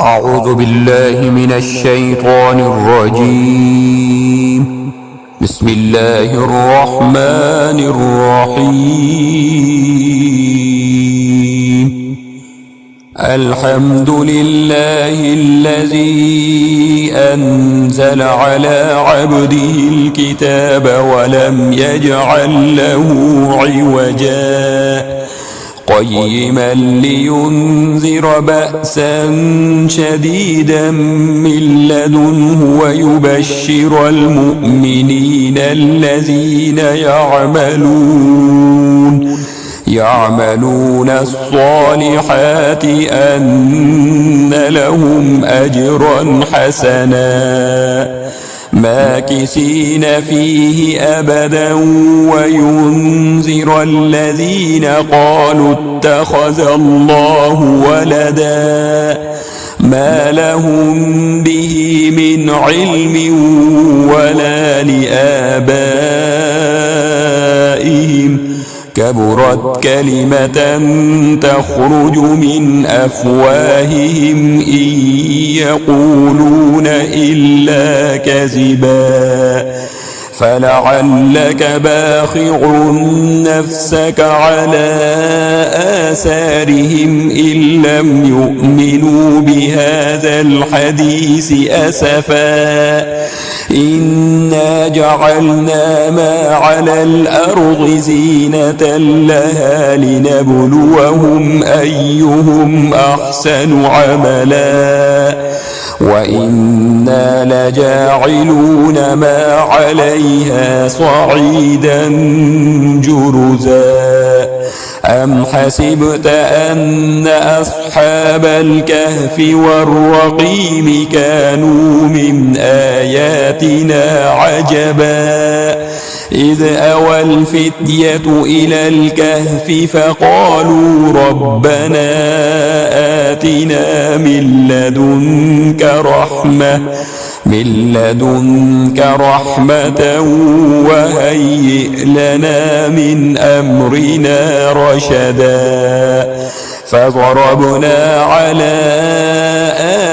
أعوذ بالله من الشيطان الرجيم. بسم الله الرحمن الرحيم. الحمد لله الذي أنزل على عبده الكتاب ولم يجعل له عوجا قيما لينذر بأسا شديدا من لدنه ويبشر المؤمنين الذين يعملون الصالحات أن لهم أجرا حسنا ماكثين فيه أبدا وينذر الذين قالوا اتخذ الله ولدا ما لهم به من علم ولا لآبائهم كبرت كلمة تخرج من أفواههم إن يقولون إلا كذبا فلعلك باخع نفسك على آثارهم إن لم يؤمنوا بهذا الحديث أسفا إنا جعلنا ما على الأرض زينة لها لنبلوهم أيهم أحسن عملا وإنا لجاعلون ما عليها صعيدا جرزا أم حسبت أن أصحاب الكهف والرقيم كانوا من آياتنا عجبا إذ أوى الفتية إلى الكهف فقالوا ربنا آتنا من لدنك رحمة وهيئ لنا من أمرنا رشدا فضربنا على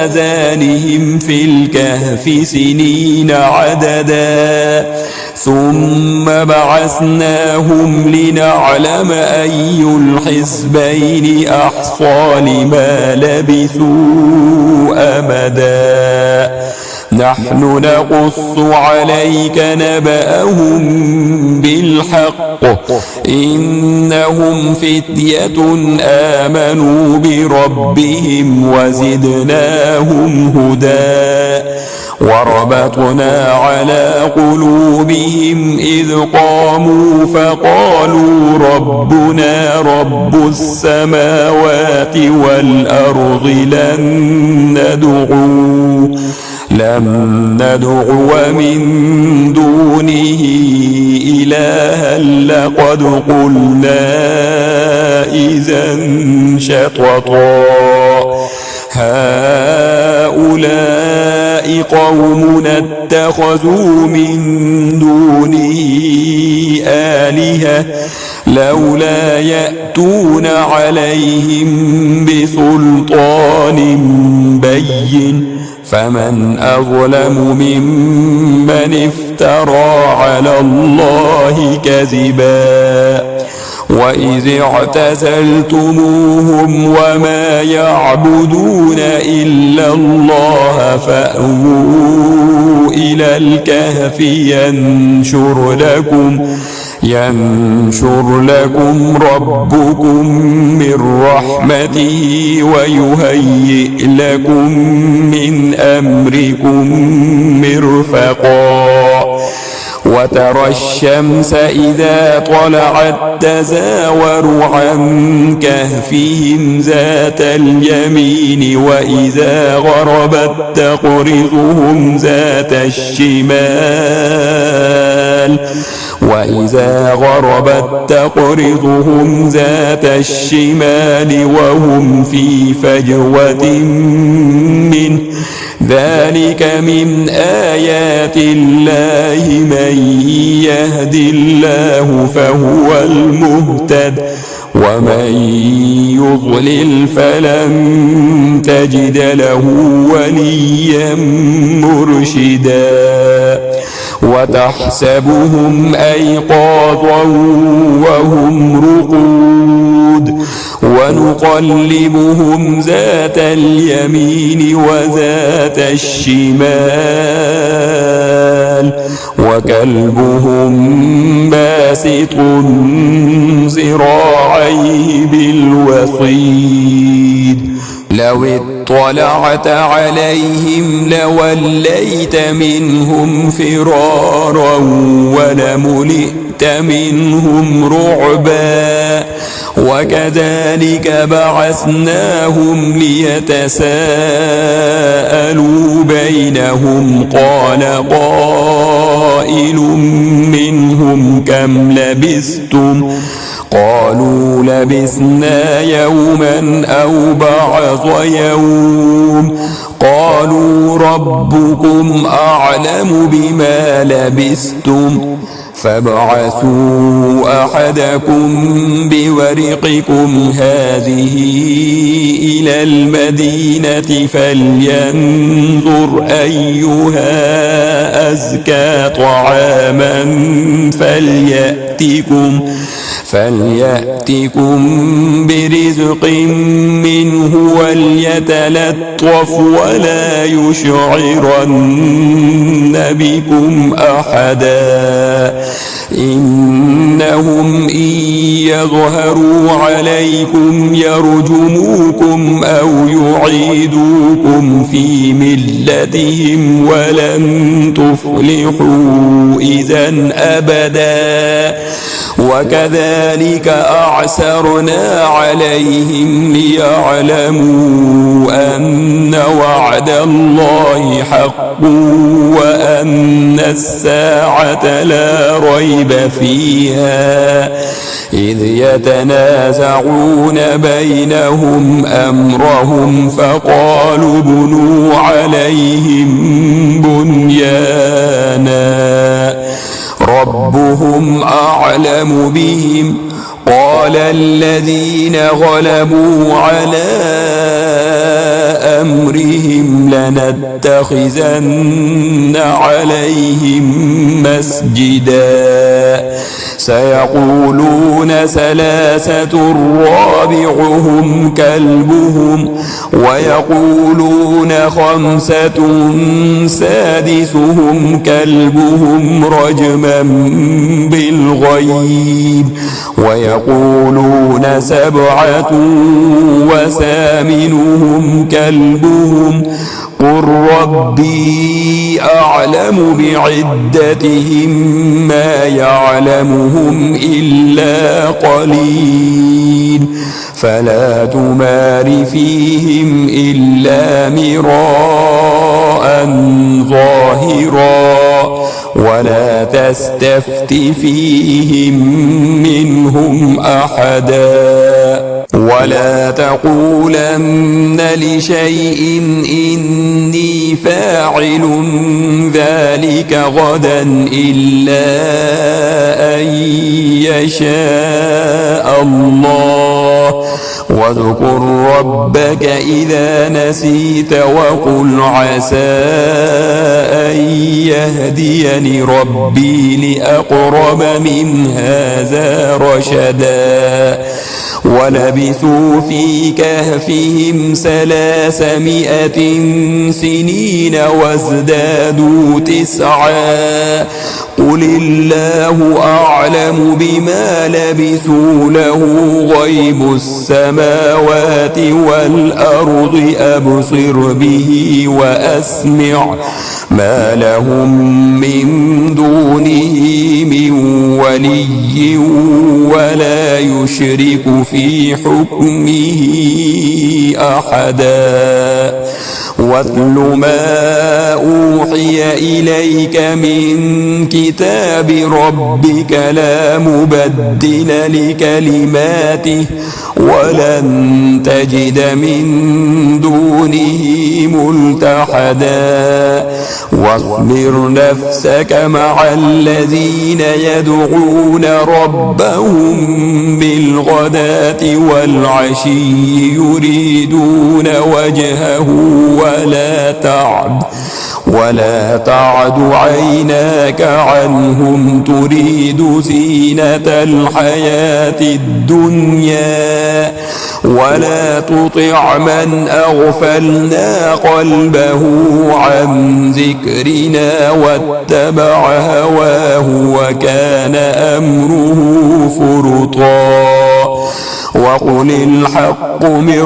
آذانهم في الكهف سنين عددا ثم بعثناهم لنعلم أي الحزبين أحصى لما لبثوا أمدا نحن نقص عليك نبأهم بالحق إنهم فتية آمنوا بربهم وزدناهم هدى وربطنا على قلوبهم إذ قاموا فقالوا ربنا رب السماوات والأرض لن ندعو من دونه إلها لقد قلنا إذا شططا هؤلاء قومنا اتخذوا من دونه آلهة لولا يأتون عليهم بسلطان بين فمن أظلم ممن افترى على الله كذبا وإذ اعتزلتموهم وما يعبدون إلا الله فأووا إلى الكهف ينشر لكم ربكم من رحمته ويهيئ لكم من أمركم مرفقا وترى الشمس إذا طلعت تزاور عن كهفهم ذات اليمين وإذا غربت تقرضهم ذات الشمال وهم في فجوة منه ذلك من آيات الله من يهد الله فهو المهتد ومن يضلل فلن تجد له وليا مرشدا وتحسبهم أيقاظا وهم رقود ونقلبهم ذات اليمين وذات الشمال وكلبهم باسط ذراعيه بالوصيد لو اطلعت عليهم لوليت منهم فرارا ولملئت منهم رعبا وكذلك بعثناهم ليتساءلوا بينهم قال قائل منهم كم لبثتم قالوا لبثنا يوما أو بعض يوم قالوا ربكم أعلم بما لبثتم فابعثوا أحدكم بورقكم هذه إلى المدينة فلينظر أيها أزكى طعاما فليأتكم برزق منه وليتلطف ولا يشعرن بكم أحدا إنهم إن يظهروا عليكم يرجموكم أو يعيدوكم في ملتهم ولن تفلحوا إذا أبدا وكذلك أعسرنا عليهم ليعلموا أن وعد الله حق وأن الساعة لا ريب فيها إذ يتنازعون بينهم أمرهم فقالوا ابنوا عليهم بنيانا ربهم أعلم بهم قال الذين غلبوا على أمرهم لنتخذن عليهم مسجدا سيقولون ثلاثة رابعهم كلبهم ويقولون خمسة سادسهم كلبهم رجما بالغيب ويقولون سبعة وثامنهم كلبهم قل ربي أعلم بعدتهم ما يعلمهم إلا قليل فلا تمار فيهم إلا مراء ظاهرا ولا تستفت فيهم منهم أحدا ولا تقولن لشيء إني فاعل ذلك غدا إلا أن يشاء الله واذكر ربك إذا نسيت وقل عسى أن يهديني ربي لأقرب من هذا رشدا ولبثوا في كهفهم 300 سنين وازدادوا 9 قل الله أعلم بما لبثوا له غيب السماوات والأرض أبصر به وأسمع ما لهم من دونه من ولي ولا يشرك في حكمه أحدا واتل ما أوحي إليك من كتاب ربك لا مبدل لكلماته ولن تجد من دونه ملتحدا واصبر نفسك مع الذين يدعون ربهم بالغداة والعشي يريدون وجهه ولا تعد عيناك عنهم تريد زينة الحياة الدنيا ولا تطع من أغفلنا قلبه عن ذكرنا واتبع هواه وكان أمره فرطا وقل الحق من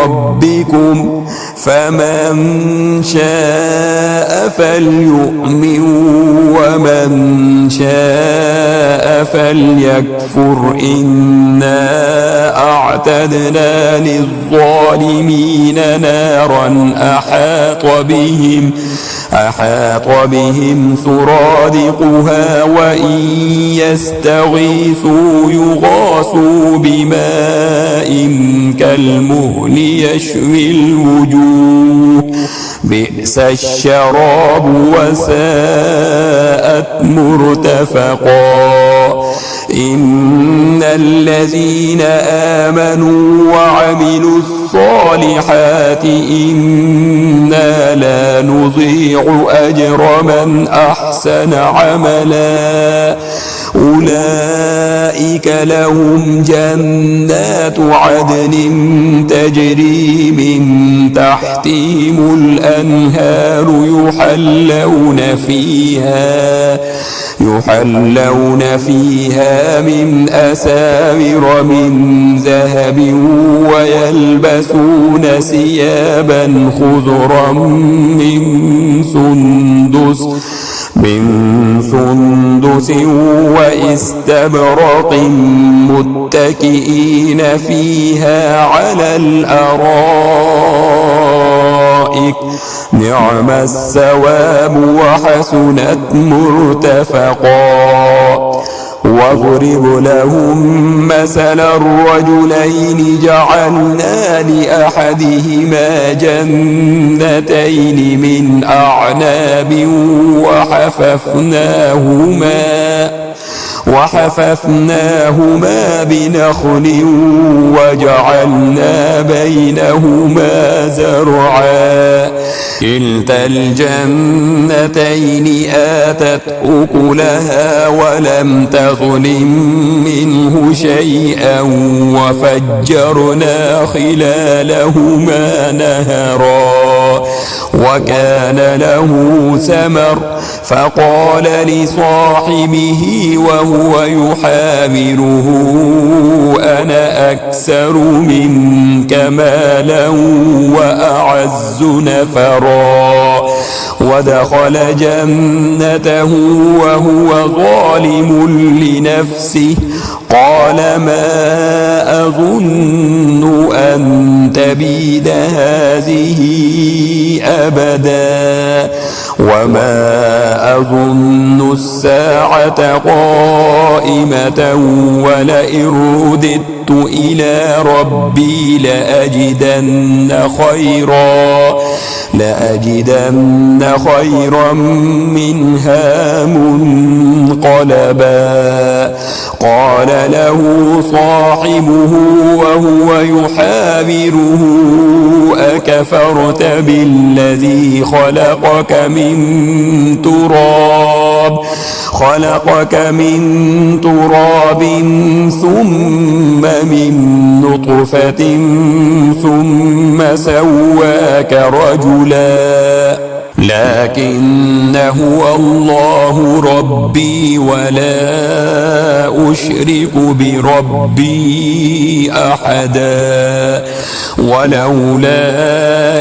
ربكم فمن شاء فليؤمن ومن شاء فليكفر إنا أعتدنا للظالمين نارا أحاط بهم سرادقها وإن يستغيثوا يغاثوا بماء كالمهل يشوي الوجوه بئس الشراب وساءت مرتفقا إن الذين آمنوا وعملوا الصالحات إنا لا نضيع أجر من أحسن عملا أولئك لهم جنات عدن تجري من تحتهم الأنهار يحلون فيها من أساور من ذهب ويلبسون ثيابا خضرا من سندس واستبرق متكئين فيها على الأرائك نعم الثواب وحسنت مرتفقا واضرب لهم مثل الرجلين جعلنا لأحدهما جنتين من أعناب وحففناهما بنخل وجعلنا بينهما زرعا كلتا الجنتين آتت أكلها ولم تظلم منه شيئا وفجرنا خلالهما نهرا وكان له ثمر فقال لصاحبه وهو يحاوره أنا أكثر منك مالا وأعز نفرا ودخل جنته وهو ظالم لنفسه قال ما أظن أن تبيد هذه أبدا وما أظن الساعة قائمة ولئن رددت إلى ربي لأجدن خيرا منها منقلبا قال له صاحبه وهو يحاوره أكفرت بالذي خلقك من تراب ثم من نطفة ثم سواك رجلا لكن هو الله ربي ولا أشرك بربي أحدا. ولولا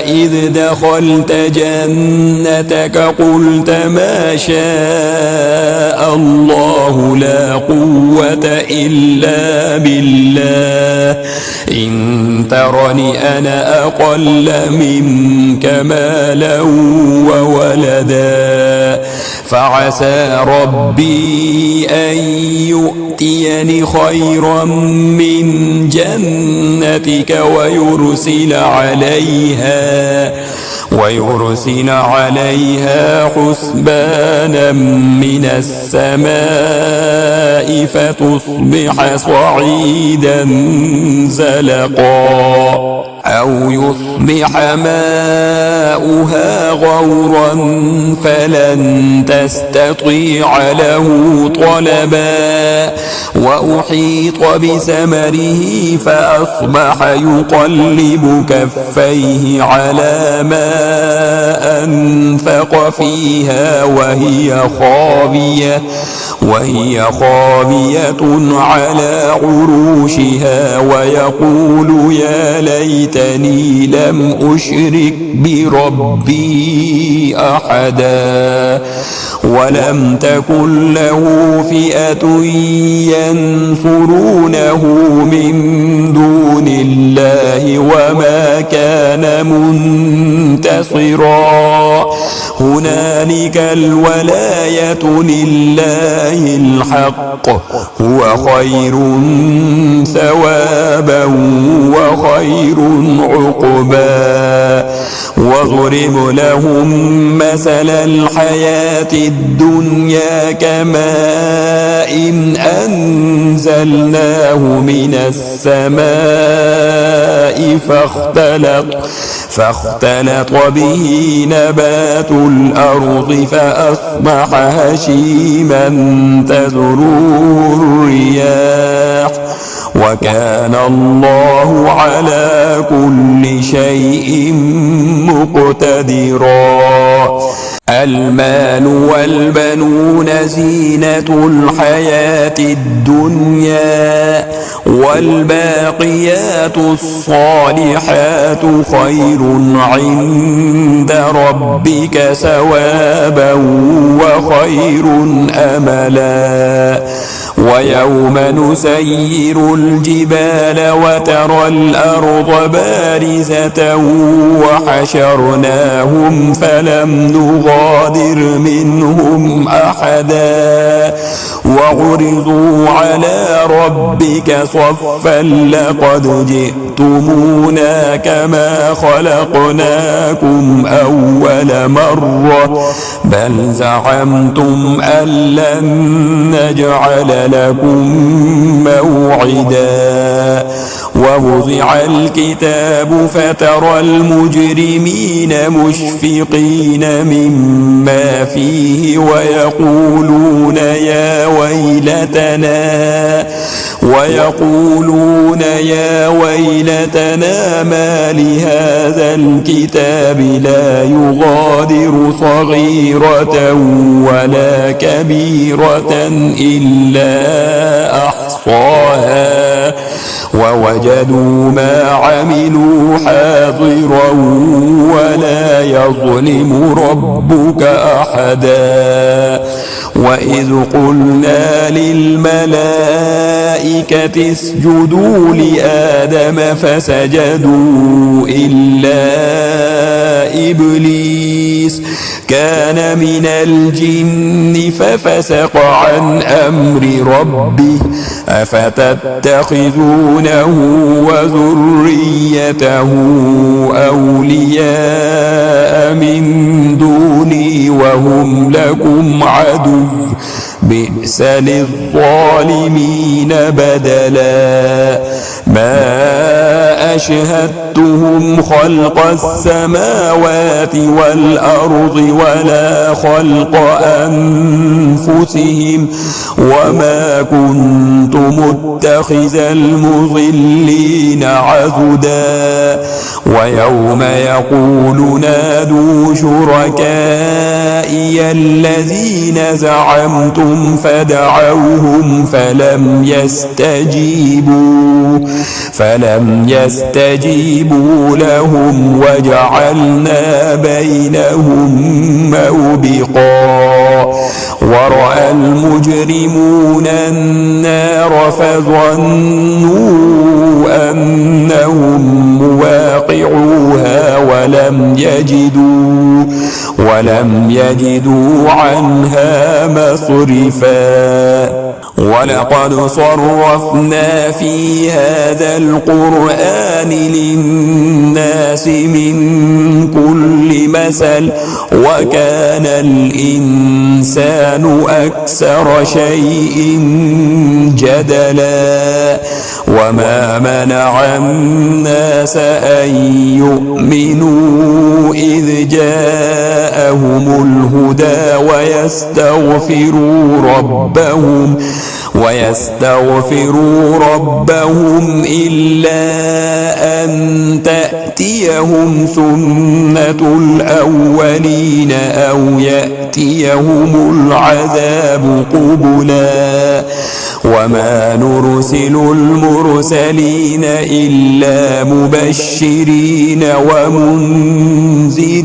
إذ دخلت جنتك قلت ما شاء الله لا قوة إلا بالله إن ترني أنا أقل منك مالا وولدا فعسى ربي أن يؤتيني خيرا من جنتك ويرسل عليها حسبانا من السماء فتصبح صعيدا زلقا أو يصبح ماؤها غورا فلن تستطيع له طلبا وأحيط بثمره فأصبح يقلب كفيه على ما أنفق فيها وهي خاوية على عروشها ويقول يا ليتني لم أشرك بربي أحدا. ولم تكن له فئة ينصرونه من دون الله وما كان منتصرا. هنالك الولاية لله الحق هو خير ثوابا وخير عقبا. واضرب لهم مثل الحياة الدنيا كماء أنزلناه من السماء فاختلط به نبات الأرض فأصبح هشيما تذروه الرياح وكان الله على كل شيء مقتدرا. المال والبنون زينة الحياة الدنيا والباقيات الصالحات خير عند ربك ثوابا وخير أملا. ويوم نسير الجبال وترى الأرض بارزة وحشرناهم فلم نغادر منهم أحدا وعرضوا على ربك صفا لقد جئتمونا كما خلقناكم أول مرة بل زعمتم أن لن نجعل لكم موعدا. ووضع الكتاب فترى المجرمين مشفقين مما فيه ويقولون يا ويلتنا ما لهذا الكتاب لا يغادر صغيرة ولا كبيرة إلا أحصاها ووجدوا ما عملوا حاضرا ولا يظلم ربك أحدا. وإذ قلنا للملائكة اسجدوا لآدم فسجدوا إلا إبليس كان من الجن ففسق عن أمر ربه أفتتخذونه وذريته أولياء من دوني وهم لكم عدو بئس للظالمين بدلا. ما أشهدتهم خلق السماوات والأرض ولا خلق أنفسهم وما كنت متخذ المضلين عضدا ويوم يقول نادوا شركائي الذين زعمتم فدعوهم فلم يستجيبوا لهم وجعلنا بينهم موبقا ورأى المجرمون النار فظنوا أنهم مواقعوها ولم يجدوا عنها مصرفا ولقد صرفنا في هذا القرآن للناس من كل مثل وكان الإنسان أكثر شيء جدلا وما منع الناس أن يؤمنوا إذ جاءهم الهدى ويستغفروا ربهم إلا أن تأتيهم سنة الأولين أو يأتيهم العذاب قبلا وما نرسل المرسلين إلا مبشرين ومنذرين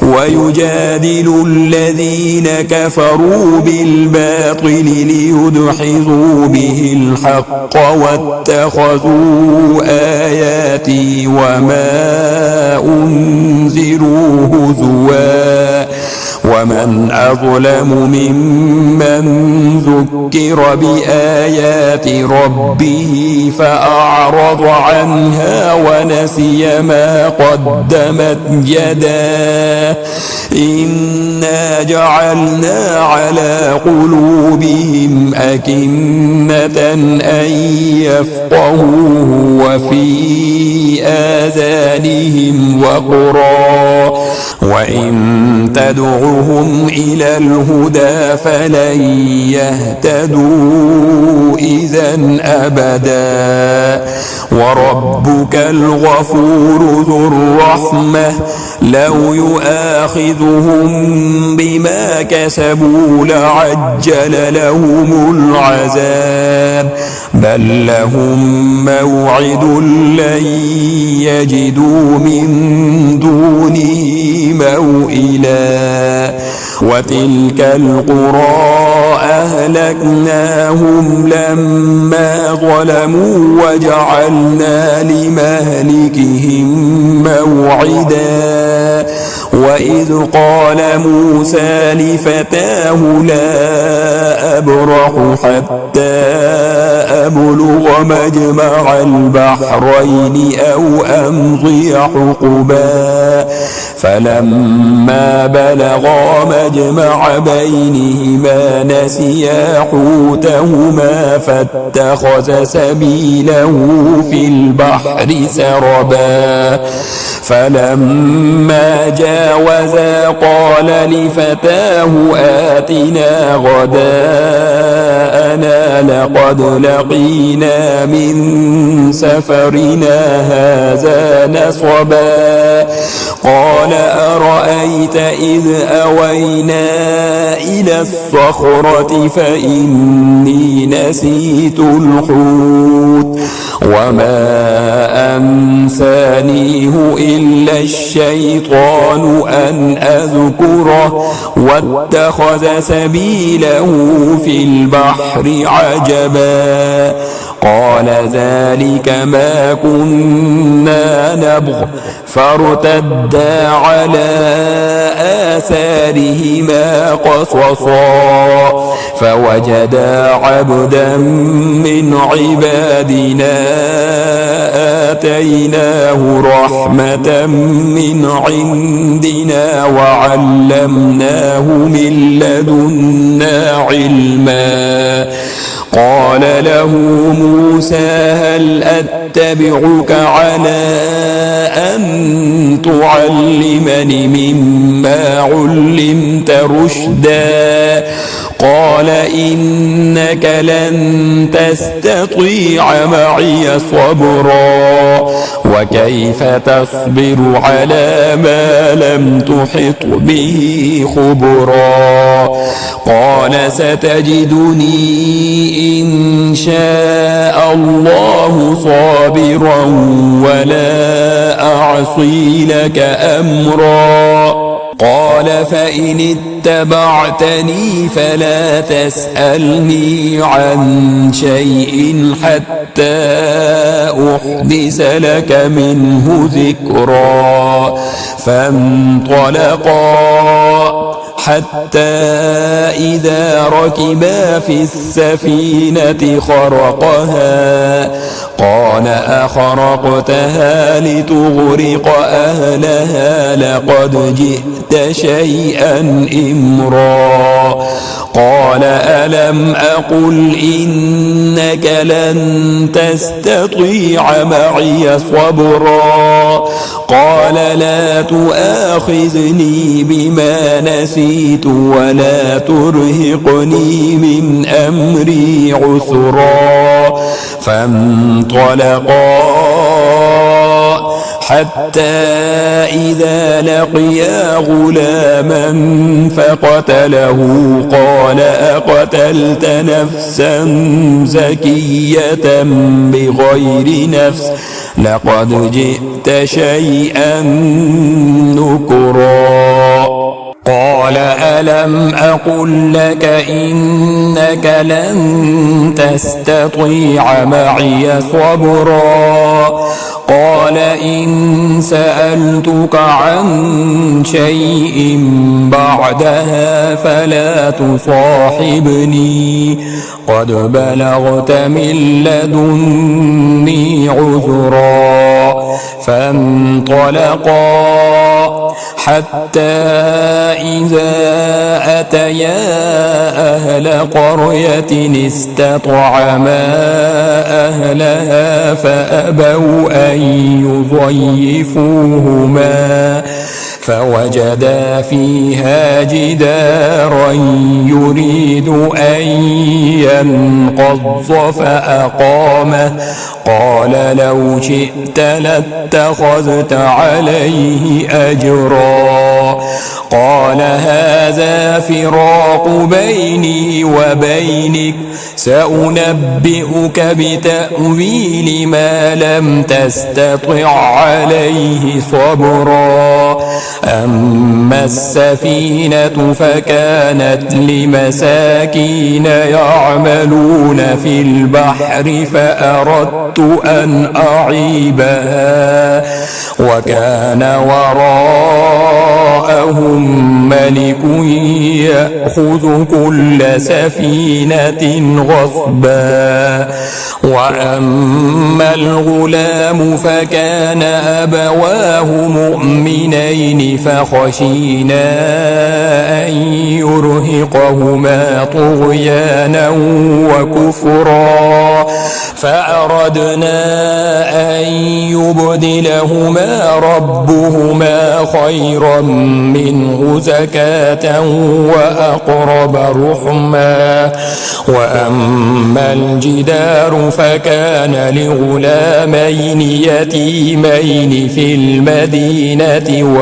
ويجادل الذين كفروا بالباطل ليدحضوا به الحق واتخذوا آياتي وما أنذروا هزوا ومن أظلم ممن ذكر بآيات ربه فأعرض عنها ونسي ما قدمت يداه إنا جعلنا على قلوبهم أكنة أن يفقهوه وفي آذانهم وقرا وإن تدعوهم إلى الهدى فلن يهتدوا إذا أبدا وربك الغفور ذو الرحمة لو يؤاخذهم بما كسبوا لعجل لهم العذاب بل لهم موعد لن يجدوا من دونه موئلا وتلك القرى أهلكناهم لما ظلموا وجعلنا لمهلكهم موعدا وإذ قال موسى لفتاه لا أبرح حتى أبلغ مجمع البحرين أو أمضي حقبا فلما بلغا مجمع بينهما نسيا حوتهما فاتخذ سبيله في البحر سربا فلما جاوزا قال لفتاه آتنا غداءنا لقد لقينا من سفرنا هذا نصبا قال أرأيت إذ أوينا إلى الصخرة فإني نسيت الحوت وما أنسانيه إلا الشيطان أن أذكره واتخذ سبيله في البحر عجبا قال ذلك ما كنا نبغ فارتدا على آثارهما قصصا فوجدا عبدا من عبادنا آتيناه رحمة من عندنا وعلمناه من لدنا علما قال له موسى هل أتبعك على أن تعلمني مما علمت رشدا قال إنك لن تستطيع معي صبرا وكيف تصبر على ما لم تحط به خبرا قال ستجدني إن شاء الله صابرا ولا أعصي لك أمرا قال فإن اتبعتني فلا تسألني عن شيء حتى أحدث لك منه ذكرا فانطلقا حتى إذا ركبا في السفينة خرقها قال أخرقتها لتغرق أهلها لقد جئت شيئا إمرا قال ألم أقل إنك لن تستطيع معي صبرا قال لا تؤاخذني بما نسيت ولا ترهقني من أمري عسرا فانطلقا حتى إذا لقيا غلاما فقتله قال أقتلت نفسا زكية بغير نفس لقد جئت شيئا نكرا قال ألم أقل لك إنك لن تستطيع معي صبرا قال إن سألتك عن شيء بعدها فلا تصاحبني قد بلغت من لدني عذرا فانطلقا حتى إذا أتيا أهل قرية استطعما أهلها فأبوا أن يضيفوهما فوجدا فيها جدارا يريد أن ينقض فأقامه قال لو شئت لاتخذت عليه أجرا قال هذا فراق بيني وبينك سأنبئك بتأويل ما لم تستطع عليه صبرا أما السفينة فكانت لمساكين يعملون في البحر فأردت أن أعيبها وكان وراءهم ملك يأخذ كل سفينة غصبا وأما الغلام فكان أبواه مؤمنين فخشينا أن يرهقهما طغيانا وكفرا فأردنا أن يبدلهما ربهما خيرا منه زكاة وأقرب رحما وأما الجدار فكان لغلامين يتيمين في المدينة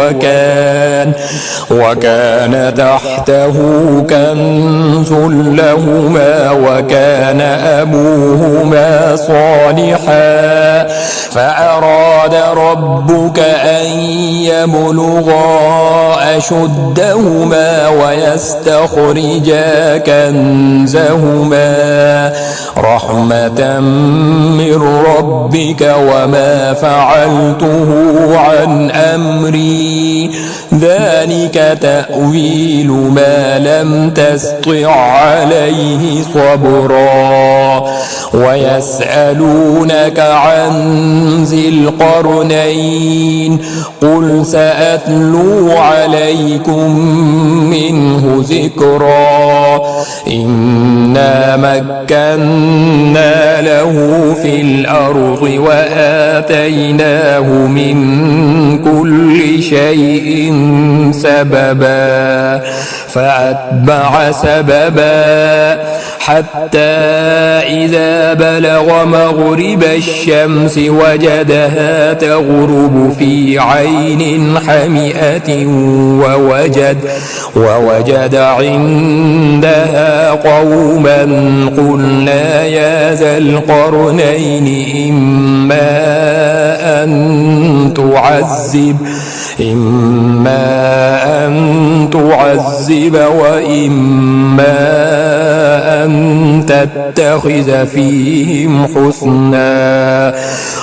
وكان تحته كنز لهما وكان أبوهما صالحا فأراد ربك أن يبلغا أشدهما ويستخرجا كنزهما رحمة من ربك وما فعلته عن أمري ذلك تأويل ما لم تستطع عليه صبرا ويسألونك عن ذي القرنين قل سأتلو عليكم منه ذكرا إنا مكنا له في الأرض وآتيناه من كل شيء سببا فأتبع سببا حتى إذا بلغ مغرب الشمس وجدها تغرب في عين حمئة ووجد عندها قوما قلنا يا ذا القرنين إما أن تعذب وإما أن تتخذ فيهم حسنا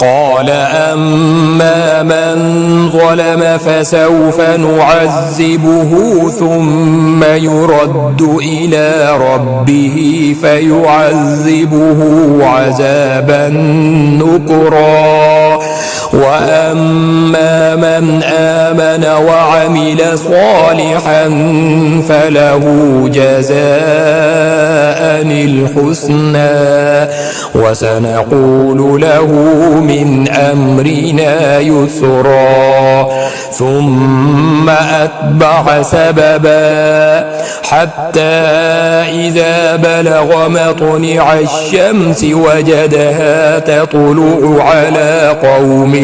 قال أما من ظلم فسوف نعذبه ثم يرد إلى ربه فيعذبه عذابا نكرا وأما من آمن وعمل صالحا فله جزاء الحسنى وسنقول له من أمرنا يسرا ثم أتبع سببا حتى إذا بلغ مطلع الشمس وجدها تطلع على قوم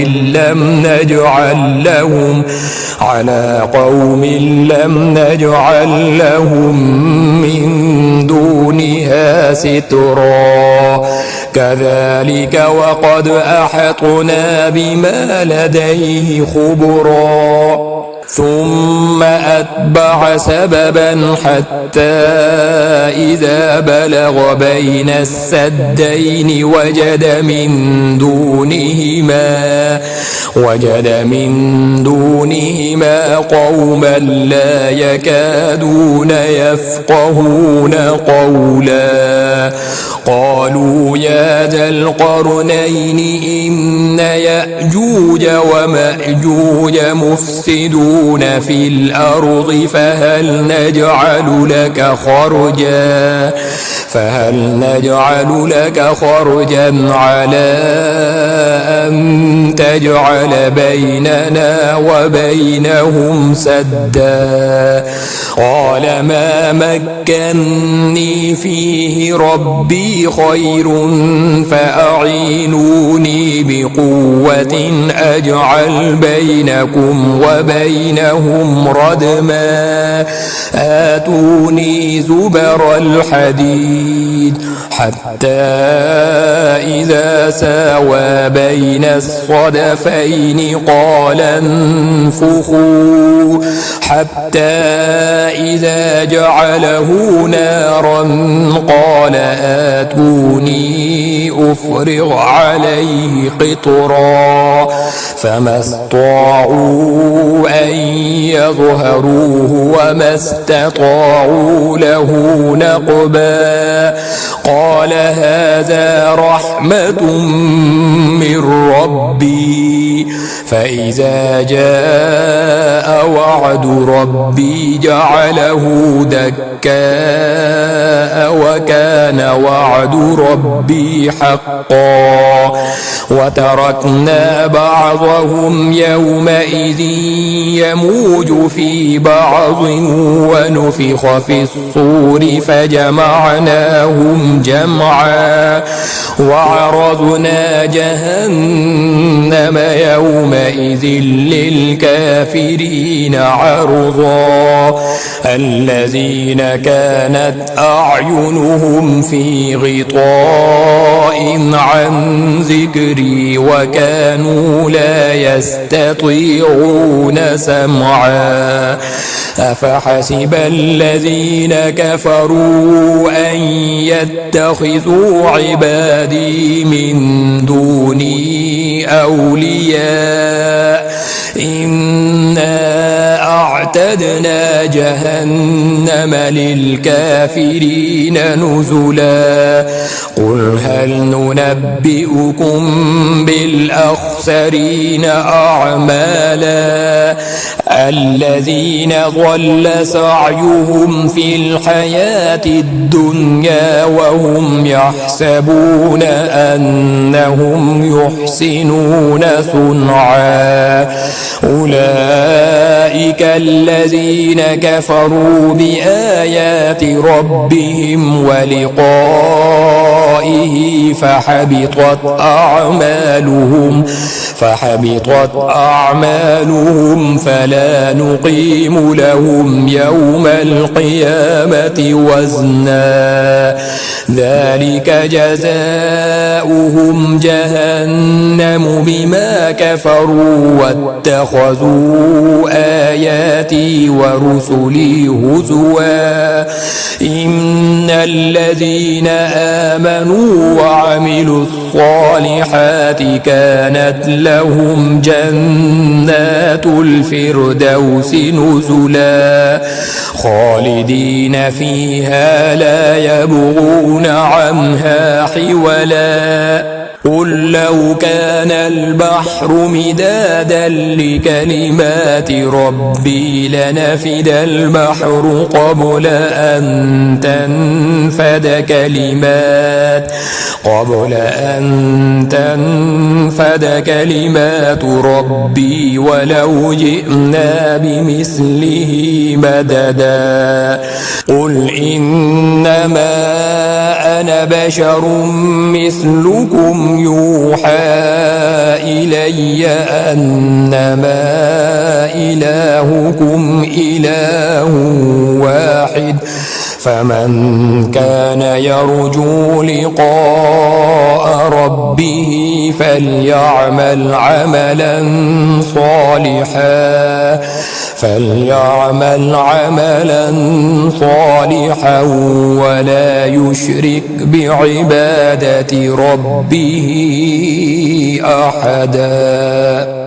لم نجعل لهم من دونها سترا كذلك وقد أحطنا بما لديه خبرا ثم أتبع سببا حتى إذا بلغ بين السدين وجد من دونهما قوما لا يكادون يفقهون قولا قالوا يا ذا القرنين إن يأجوج ومأجوج مفسدون في الأرض فهل نجعل لك خرجا على أن تجعل بيننا وبينهم سدا قال ما مكني فيه ربي خير فأعينوني بقوة أجعل بينكم وبينهم ردما آتوني زبر الحديد حتى إذا ساوى بين الصدفين قال انفخوا حتى إذا جعله نارا قال آتوني أفرغ عليه قطرا فما استطاعوا أن يظهروه وما استطاعوا له نقبا قال هذا رحمة من ربي فإذا جاء وعد ربي جعله دكاء وكان وعد ربي حقا وتركنا بعضهم يومئذ يموج في بعض ونفخ في الصور فجمعناهم جمعا وعرضنا جهنم يومئذ للكافرين عرضا الذين كانت أعينهم في غطاء عن ذكري وكانوا لا يستطيعون سمعا أفحسب الذين كفروا أن يتخذوا عبادي من دوني أولياء إنا أعتدنا جهنم للكافرين نزلا قل هل ننبئكم بالأخسرين أعمالا الذين ضل سعيهم في الحياة الدنيا وهم يحسبون أنهم يحسنون صنعا أولئك الذين كفروا بآيات ربهم ولقائه فحبطت أعمالهم فلا نقيم لهم يوم القيامة وزنا ذلك جزاؤهم جهنم بما كفروا واتخذوا آياتي ورسلي هزوا إن الذين آمنوا وعملوا الصالحات كانت لهم جنات الفردوس نزلا خالدين فيها لا يبغون عنها حولا قل لو كان البحر مدادا لكلمات ربي لنفد البحر قبل أن تنفد كلمات ربي ولو جئنا بمثله مددا قل إنما أنا بشر مثلكم يوحى إلي أنما إلهكم إله واحد فمن كان يرجو لقاء ربه فليعمل عملا صالحا ولا يشرك بعبادة ربه أحدا.